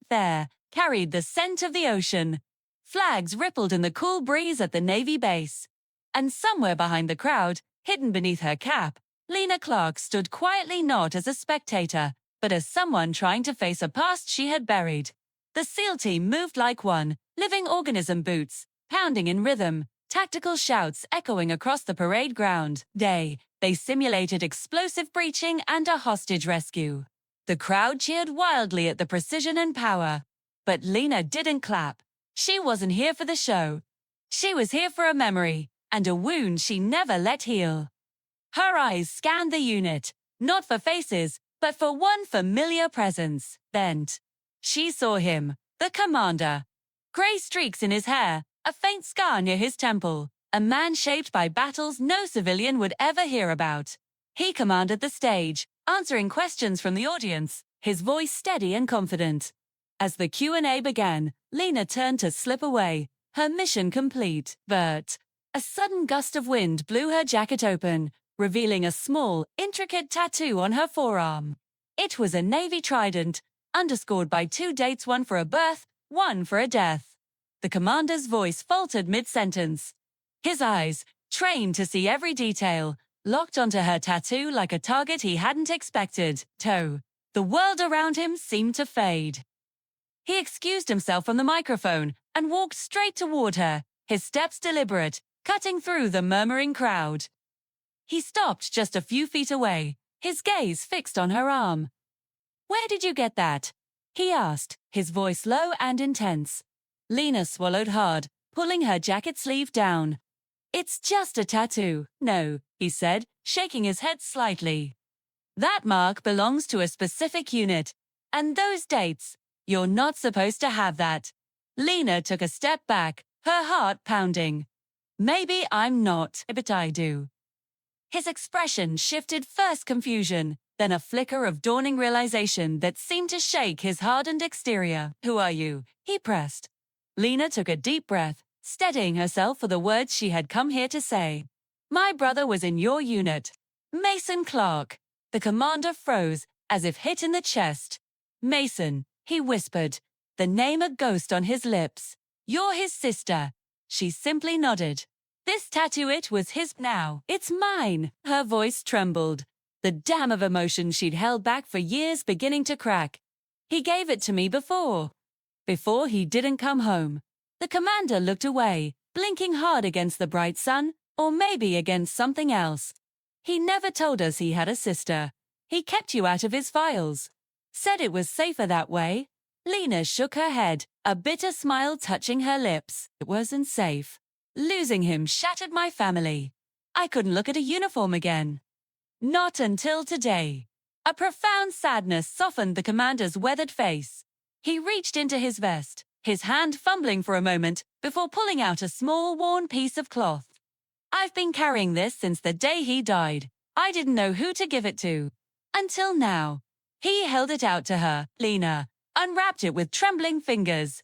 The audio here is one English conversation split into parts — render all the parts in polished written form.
there carried the scent of the ocean. Flags rippled in the cool breeze at the Navy base. And somewhere behind the crowd, hidden beneath her cap, Lena Clark stood quietly, not as a spectator, but as someone trying to face a past she had buried. The SEAL team moved like one living organism, boots pounding in rhythm, tactical shouts echoing across the parade ground. They simulated explosive breaching and a hostage rescue. The crowd cheered wildly at the precision and power. But Lena didn't clap. She wasn't here for the show. She was here for a memory and a wound she never let heal. Her eyes scanned the unit, not for faces, but for one familiar presence. Then she saw him, the commander. Gray streaks in his hair, a faint scar near his temple, a man shaped by battles no civilian would ever hear about. He commanded the stage, answering questions from the audience, his voice steady and confident. As the Q&A began, Lena turned to slip away, her mission complete. But a sudden gust of wind blew her jacket open, revealing a small, intricate tattoo on her forearm. It was a Navy Trident, underscored by 2 dates, one for a birth, one for a death. The commander's voice faltered mid-sentence. His eyes, trained to see every detail, locked onto her tattoo like a target he hadn't expected. The world around him seemed to fade. He excused himself from the microphone and walked straight toward her, his steps deliberate, cutting through the murmuring crowd. He stopped just a few feet away, his gaze fixed on her arm. "Where did you get that?" he asked, his voice low and intense. Lena swallowed hard, pulling her jacket sleeve down. "It's just a tattoo." "No," he said, shaking his head slightly. "That mark belongs to a specific unit. And those dates, you're not supposed to have that." Lena took a step back, her heart pounding. "Maybe I'm not, but I do." His expression shifted, first confusion, then a flicker of dawning realization that seemed to shake his hardened exterior. "Who are you?" he pressed. Lena took a deep breath, steadying herself for the words she had come here to say. "My brother was in your unit. Mason Clark." The commander froze, as if hit in the chest. "Mason," he whispered, the name a ghost on his lips. "You're his sister." She simply nodded. "This tattoo, it was his, now it's mine." Her voice trembled, the dam of emotion she'd held back for years beginning to crack. "He gave it to me before he didn't come home." The commander looked away, blinking hard against the bright sun, or maybe against something else. "He never told us he had a sister. He kept you out of his files. Said it was safer that way." Lena shook her head, a bitter smile touching her lips. "It wasn't safe. Losing him shattered my family. I couldn't look at a uniform again. Not until today." A profound sadness softened the commander's weathered face. He reached into his vest, his hand fumbling for a moment before pulling out a small, worn piece of cloth. "I've been carrying this since the day he died. I didn't know who to give it to. Until now." He held it out to her. Lena unwrapped it with trembling fingers.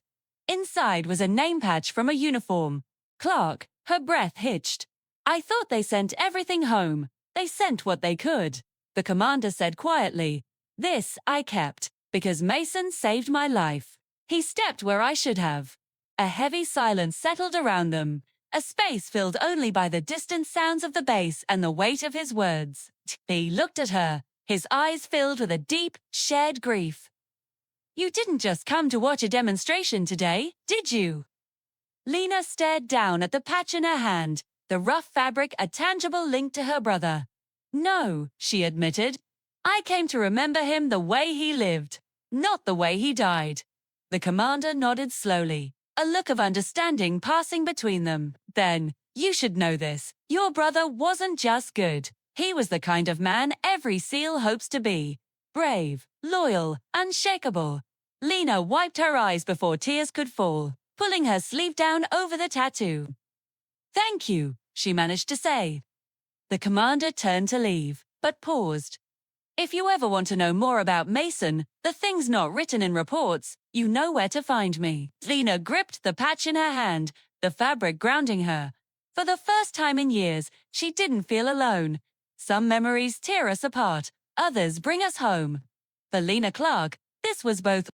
Inside was a name patch from a uniform. Clark, her breath hitched. "I thought they sent everything home. They sent what they could." The commander said quietly, "This I kept, because Mason saved my life. He stepped where I should have." A heavy silence settled around them, a space filled only by the distant sounds of the bass and the weight of his words. He looked at her, his eyes filled with a deep, shared grief. "You didn't just come to watch a demonstration today, did you?" Lena stared down at the patch in her hand, the rough fabric a tangible link to her brother. "No," she admitted. "I came to remember him the way he lived, not the way he died." The commander nodded slowly, a look of understanding passing between them. "Then, you should know this. Your brother wasn't just good. He was the kind of man every SEAL hopes to be. Brave, loyal, unshakable." Lena wiped her eyes before tears could fall, pulling her sleeve down over the tattoo. "Thank you," she managed to say. The commander turned to leave, but paused. "If you ever want to know more about Mason, the things not written in reports, you know where to find me." Lena gripped the patch in her hand, the fabric grounding her. For the first time in years, she didn't feel alone. Some memories tear us apart, others bring us home. For Lena Clark, this was both